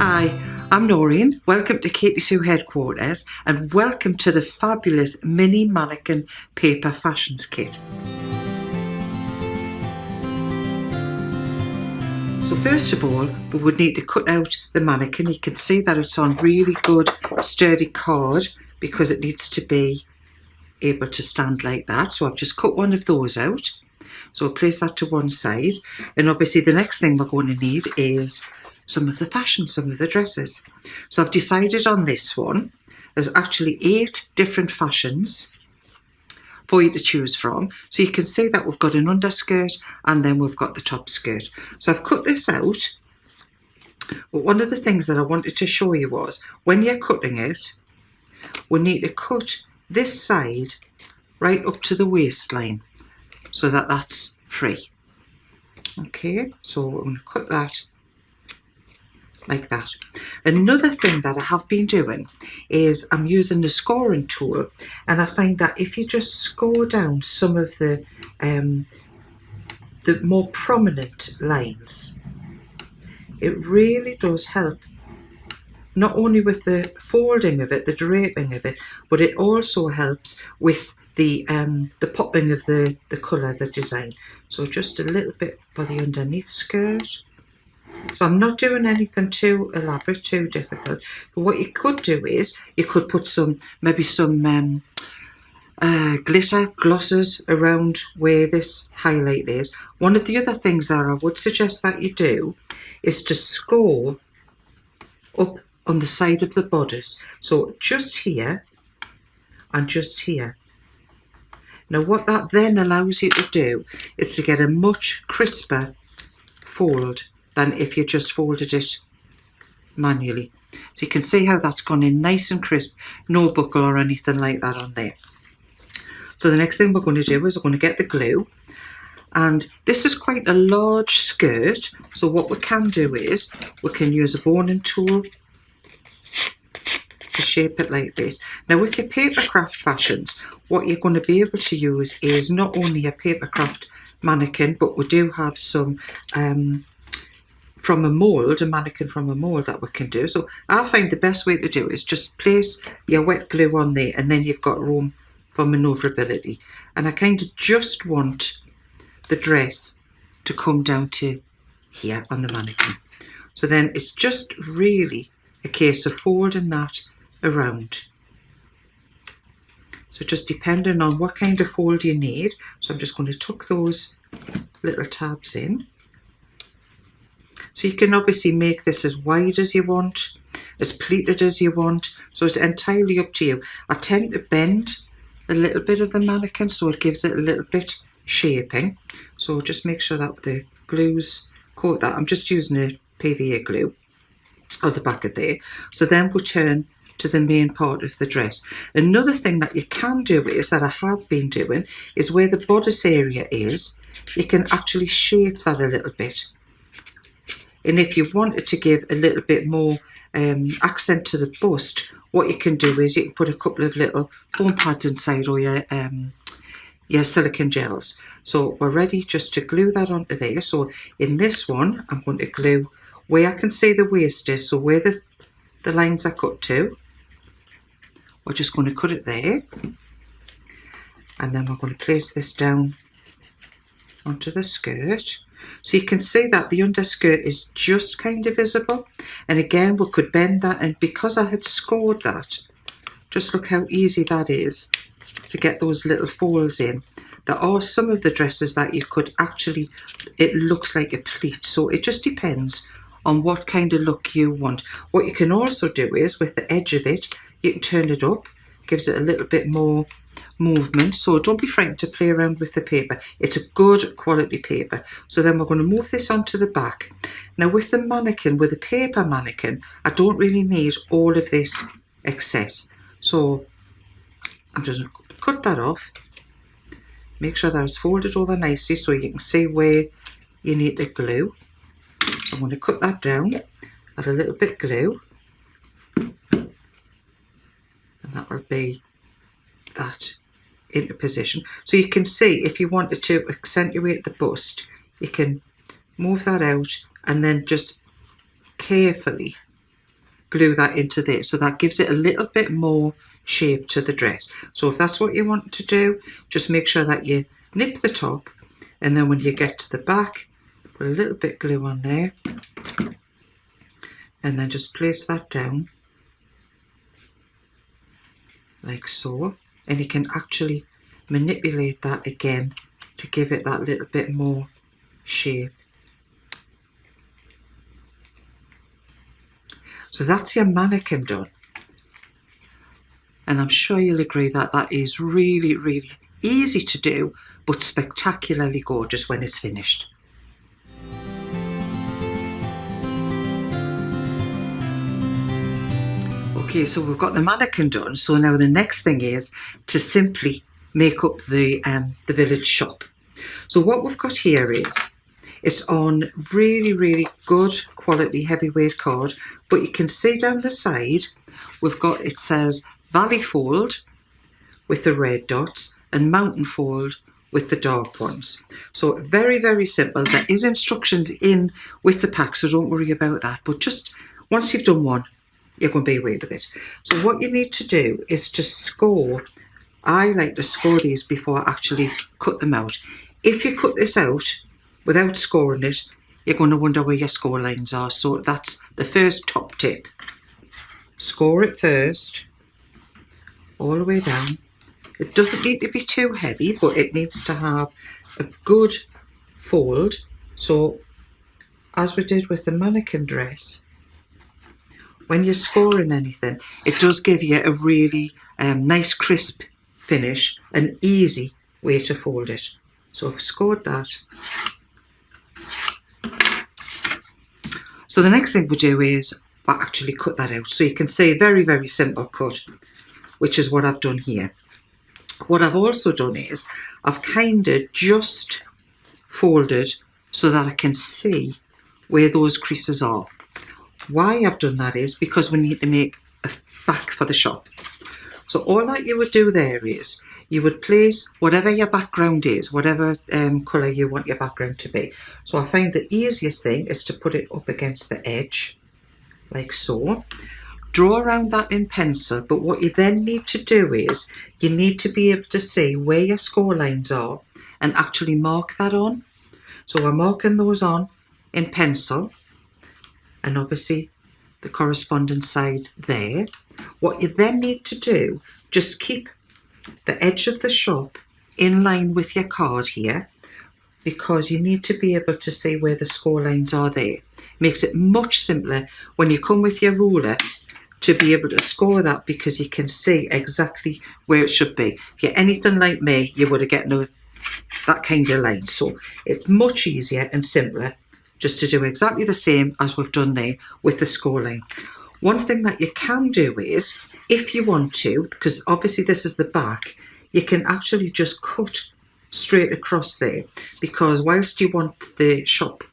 Hi, I'm Noreen. Welcome to Katy Sue headquarters and welcome to the fabulous mini mannequin paper fashions kit. So first of all, we would need to cut out the mannequin. You can see that it's on really good sturdy card because it needs to be able to stand like that. So I've just cut one of those out. So I'll place that to one side. And obviously the next thing we're going to need is some of the fashion, some of the dresses. So I've decided on this one. There's actually 8 different fashions for you to choose from. So you can see that we've got an underskirt and then we've got the top skirt. So I've cut this out. But one of the things that I wanted to show you was when you're cutting it, we need to cut this side right up to the waistline so that that's free. Okay, so we're going to cut that like that. Another thing that I have been doing is I'm using the scoring tool, and I find that if you just score down some of the more prominent lines, it really does help, not only with the folding of it, the draping of it, but it also helps with the popping of the colour, the design. So just a little bit for the underneath skirt. So I'm not doing anything too elaborate, too difficult. But what you could do is you could put maybe some glitter glosses around where this highlight is. One of the other things that I would suggest that you do is to score up on the side of the bodice. So just here and just here. Now what that then allows you to do is to get a much crisper fold than if you just folded it manually. So you can see how that's gone in nice and crisp, no buckle or anything like that on there. So the next thing we're going to do is we're going to get the glue, and this is quite a large skirt, so what we can do is we can use a boning tool to shape it like this. Now with your papercraft fashions, what you're going to be able to use is not only a papercraft mannequin, but we do have some from a mould, a mannequin from a mould that we can do. So I find the best way to do is just place your wet glue on there, and then you've got room for manoeuvrability. And I kind of just want the dress to come down to here on the mannequin. So then it's just really a case of folding that around. So just depending on what kind of fold you need. So I'm just going to tuck those little tabs in. So you can obviously make this as wide as you want, as pleated as you want. So it's entirely up to you. I tend to bend a little bit of the mannequin so it gives it a little bit shaping. So just make sure that the glues coat that. I'm just using a PVA glue on the back of there. So then we'll turn to the main part of the dress. Another thing that you can do is, that I have been doing, is where the bodice area is, you can actually shape that a little bit. And if you wanted to give a little bit more accent to the bust, what you can do is you can put a couple of little foam pads inside, or your silicone gels. So we're ready just to glue that onto there. So in this one, I'm going to glue where I can see the waist is, so where the lines are cut to. We're just going to cut it there. And then we're going to place this down onto the skirt. So you can see that the underskirt is just kind of visible. And again, we could bend that, and because I had scored that, just look how easy that is to get those little folds in. There are some of the dresses that you could actually, it looks like a pleat. So it just depends on what kind of look you want. What you can also do is with the edge of it, you can turn it up, gives it a little bit more movement. So don't be frightened to play around with the paper. It's a good quality paper. So then we're going to move this onto the back. Now with the mannequin, with the paper mannequin, I don't really need all of this excess. So I'm just going to cut that off. Make sure that it's folded over nicely so you can see where you need to glue. I'm going to cut that down, add a little bit glue, and that will be that into position. So you can see if you wanted to accentuate the bust, you can move that out and then just carefully glue that into there. So that gives it a little bit more shape to the dress. So if that's what you want to do, just make sure that you nip the top, and then when you get to the back, put a little bit glue on there, and then just place that down like so, and you can actually manipulate that again to give it that little bit more shape. So that's your mannequin done, and I'm sure you'll agree that that is really, really easy to do, but spectacularly gorgeous when it's finished. Okay, so we've got the mannequin done, so now the next thing is to simply make up the village shop. So what we've got here is, it's on really, really good quality heavyweight card, but you can see down the side, we've got, it says Valley Fold with the red dots and Mountain Fold with the dark ones. So very, very simple. There is instructions in with the pack, so don't worry about that. But just once you've done one, you're going to be away with it. So what you need to do is to score. I like to score these before I actually cut them out. If you cut this out without scoring it, you're going to wonder where your score lines are. So that's the first top tip. Score it first, all the way down. It doesn't need to be too heavy, but it needs to have a good fold. So as we did with the mannequin dress, when you're scoring anything, it does give you a really nice crisp finish, an easy way to fold it. So I've scored that. So the next thing we do is we actually cut that out. So you can see very, very simple cut, which is what I've done here. What I've also done is I've kind of just folded so that I can see where those creases are. Why I've done that is because we need to make a back for the shop. So all that you would do there is you would place whatever your background is, whatever colour you want your background to be. So I find the easiest thing is to put it up against the edge, like so. Draw around that in pencil, but what you then need to do is you need to be able to see where your score lines are and actually mark that on. So we're marking those on in pencil, and obviously the corresponding side there. What you then need to do, just keep the edge of the shop in line with your card here, because you need to be able to see where the score lines are there. Makes it much simpler when you come with your ruler to be able to score that, because you can see exactly where it should be. If you're anything like me, you would have gotten that kind of line. So it's much easier and simpler just to do exactly the same as we've done there with the score line. One thing that you can do is, if you want to, because obviously this is the back, you can actually just cut straight across there, because whilst you want the shop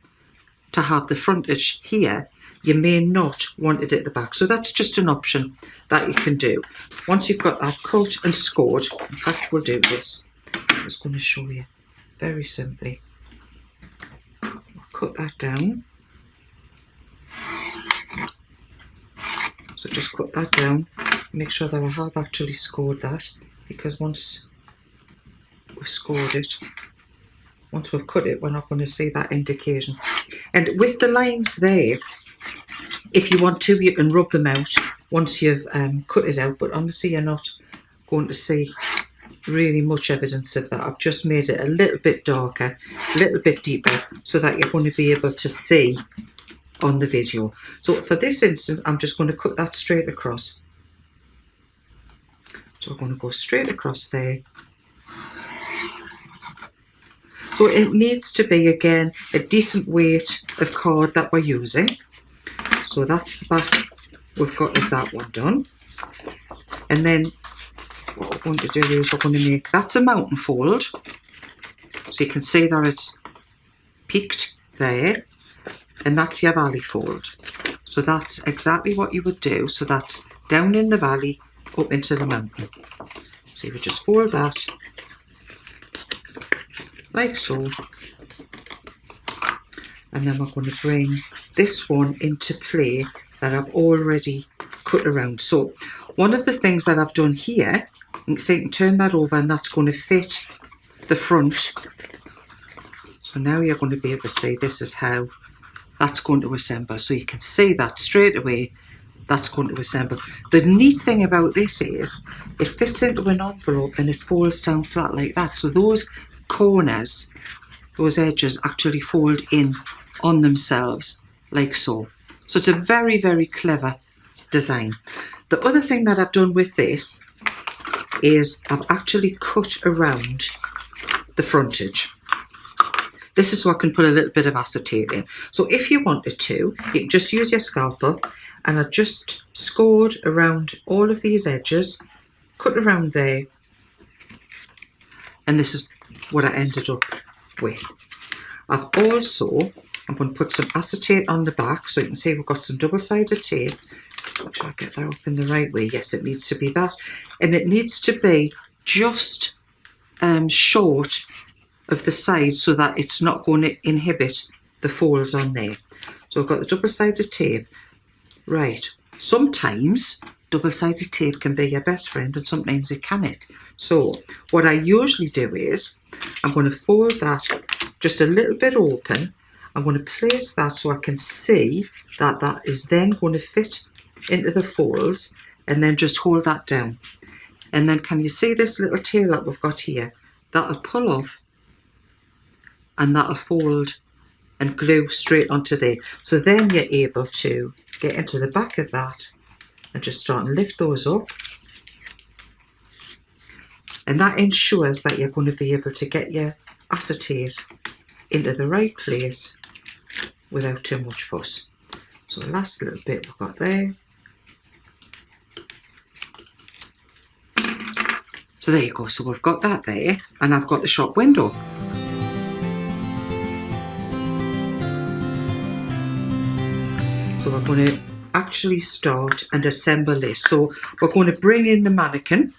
to have the frontage here, you may not want it at the back. So that's just an option that you can do. Once you've got that cut and scored, in fact we'll do this. I'm just going to show you very simply. Cut that down. So just cut that down, make sure that I have actually scored that, because once we've scored it, once we've cut it, we're not going to see that indication. And with the lines there, if you want to, you can rub them out once you've cut it out, but honestly you're not going to see really much evidence of that. I've just made it a little bit darker, a little bit deeper, so that you're going to be able to see on the video. So for this instance, I'm just going to cut that straight across. So I'm going to go straight across there. So it needs to be, again, a decent weight of card that we're using. So that's the back we've got of that one done. And then what we're going to do is we're going to make, that's a mountain fold. So you can see that it's peaked there. And that's your valley fold. So that's exactly what you would do. So that's down in the valley, up into the mountain. So you would just fold that like so. And then we're going to bring this one into play that I've already cut around. So one of the things that I've done here, you can turn that over and that's going to fit the front. So now you're going to be able to see this is how that's going to assemble. So you can see that straight away, that's going to assemble. The neat thing about this is it fits into an envelope and it folds down flat like that. So those corners, those edges actually fold in on themselves like so. So it's a very, very clever design. The other thing that I've done with this is I've actually cut around the frontage. This is so I can put a little bit of acetate in. So if you wanted to, you can just use your scalpel, and I just scored around all of these edges, cut around there, and this is what I ended up with. I'm going to put some acetate on the back, so you can see we've got some double-sided tape. Make sure I get that up in the right way. Yes, it needs to be that. And it needs to be just short of the side so that it's not going to inhibit the folds on there. So I've got the double-sided tape. Right, sometimes double-sided tape can be your best friend and sometimes it can't. So what I usually do is I'm going to fold that just a little bit open. I'm going to place that so I can see that that is then going to fit into the folds, and then just hold that down. And then can you see this little tail that we've got here? That'll pull off and that'll fold and glue straight onto there. So then you're able to get into the back of that and just start and lift those up. And that ensures that you're going to be able to get your acetate into the right place without too much fuss. So the last little bit we've got there. So there you go. So we've got that there, and I've got the shop window. So we're going to actually start and assemble this. So we're going to bring in the mannequin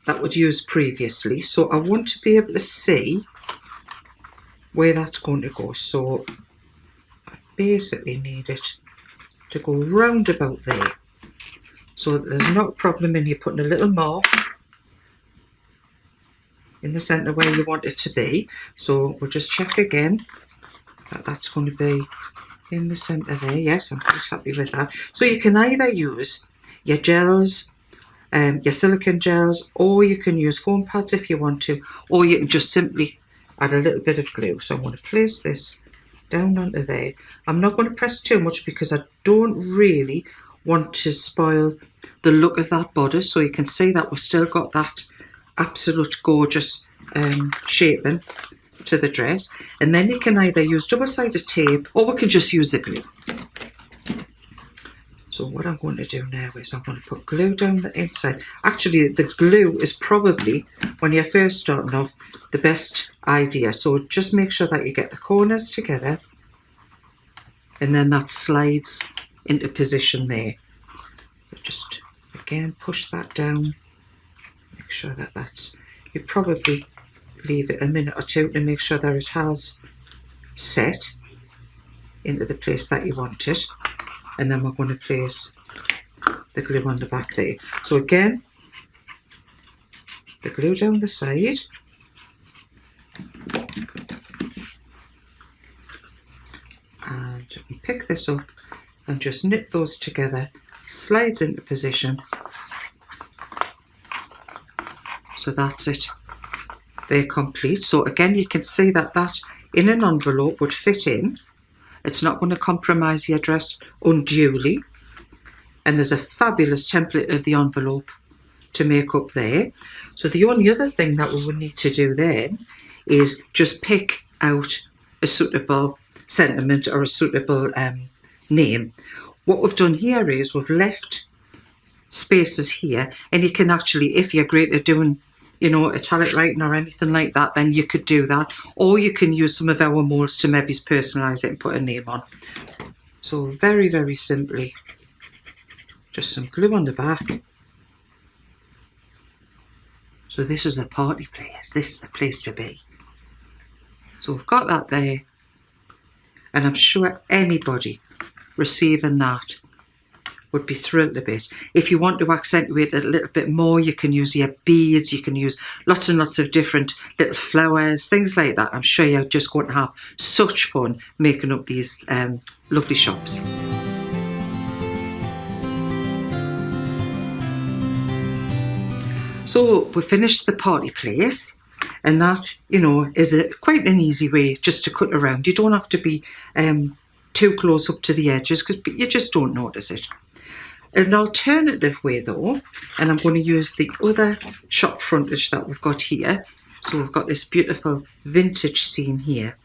that we'd used previously. So I want to be able to see where that's going to go. So I basically need it to go round about there. So there's not a problem in you putting a little mark in the centre where you want it to be. So we'll just check again that that's going to be in the centre there. Yes, I'm quite happy with that. So you can either use your gels, your silicone gels, or you can use foam pads if you want to, or you can just simply add a little bit of glue. So I'm going to place this down onto there. I'm not going to press too much because I don't really want to spoil the look of that bodice. So you can see that we've still got that absolute gorgeous shaping to the dress. And then you can either use double-sided tape or we can just use the glue. So what I'm going to do now is I'm going to put glue down the inside. Actually, the glue is probably, when you're first starting off, the best idea. So just make sure that you get the corners together and then that slides into position there. Just again push that down, make sure that that's, you probably leave it a minute or two to make sure that it has set into the place that you want it, and then we're going to place the glue on the back there. So again, the glue down the side, and you can pick this up and just knit those together, slides into position. So that's it, they're complete. So again, you can see that that in an envelope would fit in. It's not going to compromise your dress unduly. And there's a fabulous template of the envelope to make up there. So the only other thing that we would need to do then is just pick out a suitable sentiment or a suitable name. What we've done here is we've left spaces here, and you can actually, if you're great at doing, you know, italic writing or anything like that, then you could do that. Or you can use some of our molds to maybe personalise it and put a name on. So very, very simply, just some glue on the back. So this is the party place. This is the place to be. So we've got that there. And I'm sure anybody receiving that would be thrilled a bit. If you want to accentuate it a little bit more, you can use your beads, you can use lots and lots of different little flowers, things like that. I'm sure you're just going to have such fun making up these lovely shops. So we finished the party place, and that, you know, is quite an easy way just to cut around. You don't have to be too close up to the edges because you just don't notice it. An alternative way though, and I'm going to use the other shop frontage that we've got here. So we've got this beautiful vintage scene here.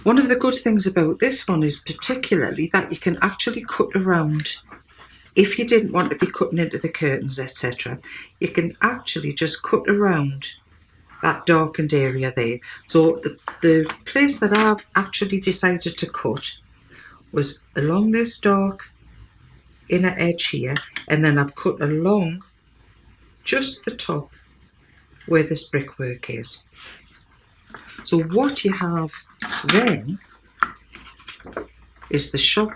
One of the good things about this one is particularly that you can actually cut around. If you didn't want to be cutting into the curtains, etc., you can actually just cut around that darkened area there. So the place that I've actually decided to cut was along this dark inner edge here, and then I've cut along just the top where this brickwork is. So what you have then is the shop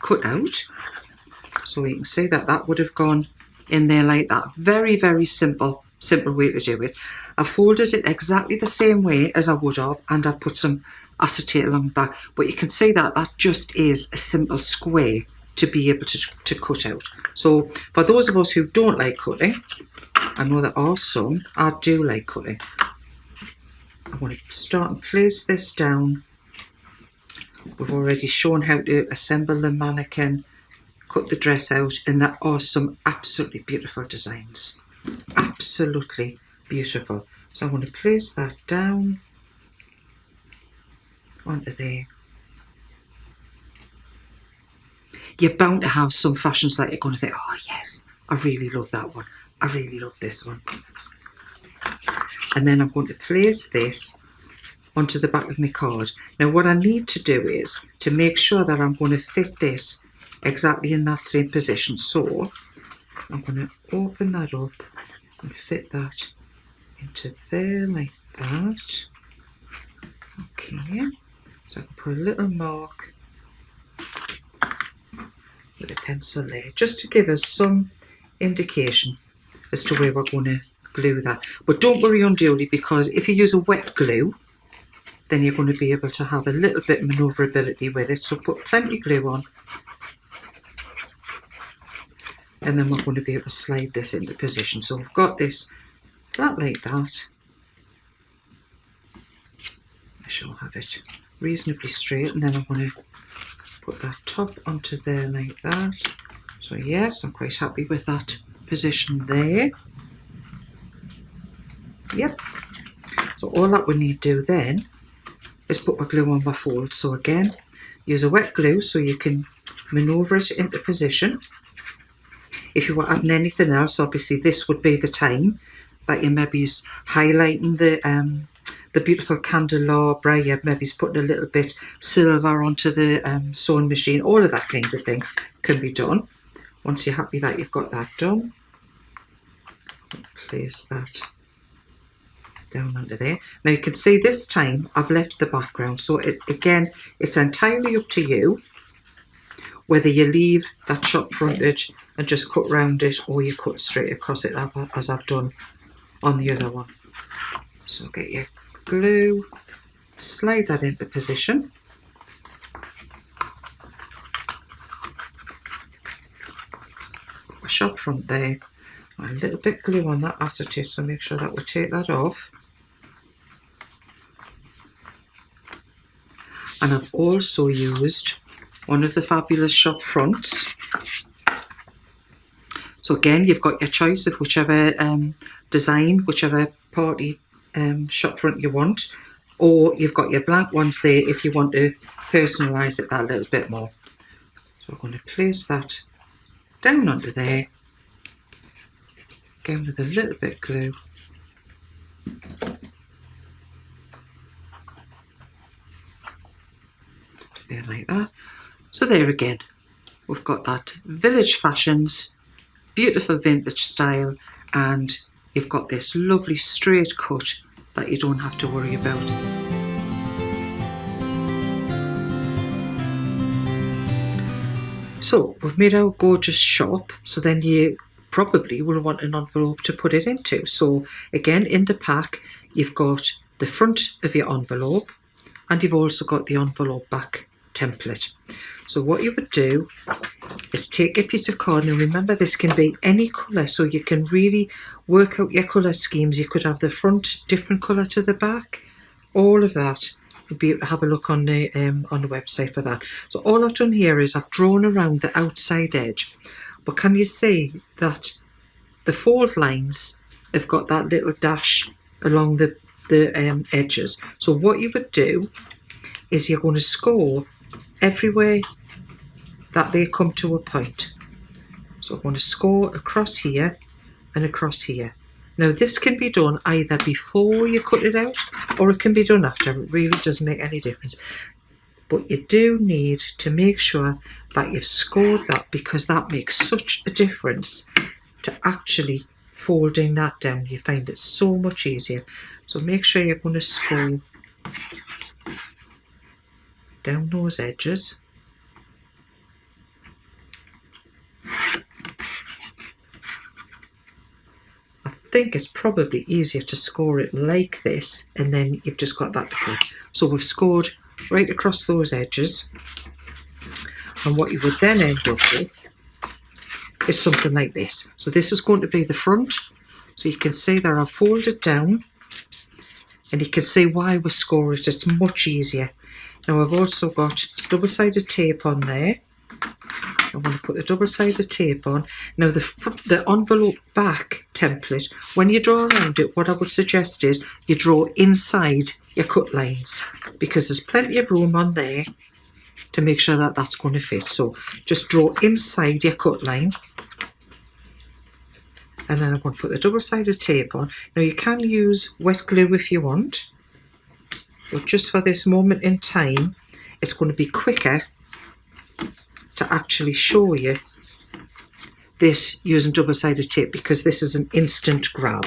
cut out. So you can see that that would have gone in there like that. Very, very simple way to do it. I folded it exactly the same way as I would have, and I put some acetate along the back. But you can see that that just is a simple square to be able to cut out. So for those of us who don't like cutting, I know there are some, I do like cutting. I want to start and place this down. We've already shown how to assemble the mannequin, cut the dress out, and there are some absolutely beautiful designs. Absolutely beautiful. So I want to place that down onto there. You're bound to have some fashions that you're going to think, oh yes, I really love that one. I really love this one. And then I'm going to place this onto the back of my card. Now what I need to do is to make sure that I'm going to fit this exactly in that same position. So I'm going to open that up and fit that into there like that. Okay, so I can put a little mark with a pencil there, just to give us some indication as to where we're going to glue that. But don't worry unduly, because if you use a wet glue, then you're going to be able to have a little bit of manoeuvrability with it. So put plenty of glue on, and then we're going to be able to slide this into position. So we've got this flat like that. I shall have it reasonably straight, and then I'm going to put that top onto there like that. So yes, I'm quite happy with that position there. Yep. So all that we need to do then is put my glue on my fold. So again, use a wet glue so you can manoeuvre it into position. If you were adding anything else, obviously this would be the time that you're maybe highlighting the beautiful candelabra, you're maybe putting a little bit silver onto the sewing machine. All of that kind of thing can be done. Once you're happy that you've got that done, place that down under there. Now you can see this time I've left the background, so again it's entirely up to you whether you leave that shop frontage and just cut round it, or you cut straight across it as I've done on the other one. So get your glue, slide that into position. Got my shop front there, a little bit glue on that acetate, so make sure that we take that off. And I've also used one of the fabulous shop fronts. So again, you've got your choice of whichever design, whichever party shop front you want, or you've got your blank ones there if you want to personalise it that little bit more. So I'm going to place that down onto there, again with a little bit of glue. There like that. So there again, we've got that village fashions, beautiful vintage style, and you've got this lovely straight cut that you don't have to worry about. So we've made our gorgeous shop, so then you probably will want an envelope to put it into. So again, in the pack you've got the front of your envelope and you've also got the envelope back template. So what you would do is take a piece of card, and remember this can be any colour, so you can really work out your colour schemes. You could have the front different colour to the back, all of that. You'll be able to have a look on the website for that. So all I've done here is I've drawn around the outside edge, but can you see that the fold lines have got that little dash along the edges? So what you would do is you're going to score everywhere that they come to a point. So I'm going to score across here and across here. Now this can be done either before you cut it out or it can be done after. It really doesn't make any difference. But you do need to make sure that you've scored that, because that makes such a difference to actually folding that down. You find it so much easier. So make sure you're going to score down those edges. I think it's probably easier to score it like this, and then you've just got that to put. So we've scored right across those edges, and what you would then end up with is something like this. So this is going to be the front, so you can see that I've folded down, and you can see why we score it. It's much easier. Now I've also got double-sided tape on there. I'm going to put the double-sided tape on. Now the envelope back template, when you draw around it, what I would suggest is you draw inside your cut lines, because there's plenty of room on there to make sure that that's going to fit. So just draw inside your cut line, and then I'm going to put the double-sided tape on. Now you can use wet glue if you want, but just for this moment in time it's going to be quicker to actually show you this using double-sided tape, because this is an instant grab.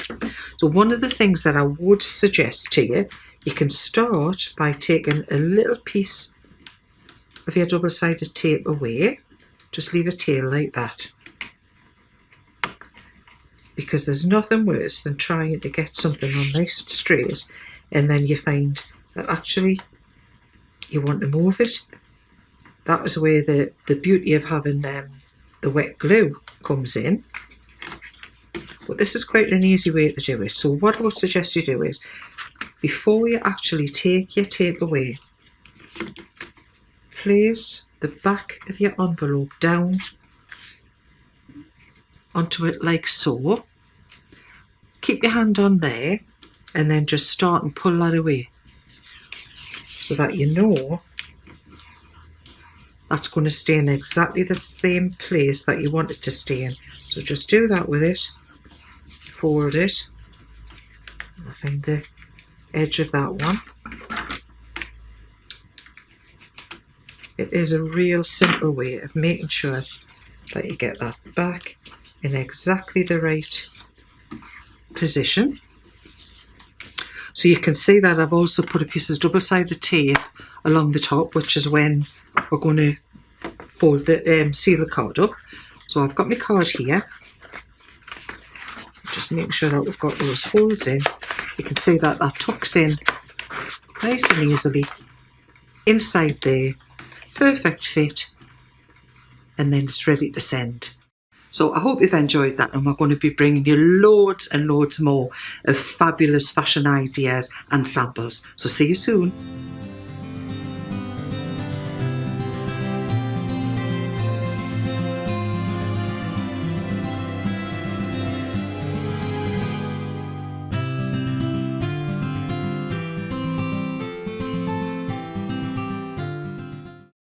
So one of the things that I would suggest to you, you can start by taking a little piece of your double-sided tape away. Just leave a tail like that, because there's nothing worse than trying to get something on nice and straight and then you find that actually you want to move it. That is where the beauty of having the wet glue comes in. But this is quite an easy way to do it. So what I would suggest you do is, before you actually take your tape away, place the back of your envelope down onto it like so. Keep your hand on there and then just start and pull that away, so that you know that's going to stay in exactly the same place that you want it to stay in. So just do that with it, fold it, I'll find the edge of that one. It is a real simple way of making sure that you get that back in exactly the right position. So you can see that I've also put a piece of double-sided tape along the top, which is when we're going to fold the seal the card up. So I've got my card here, just making sure that we've got those folds in. You can see that that tucks in nice and easily inside there, perfect fit, and then it's ready to send. So I hope you've enjoyed that, and we're going to be bringing you loads and loads more of fabulous fashion ideas and samples. So see you soon.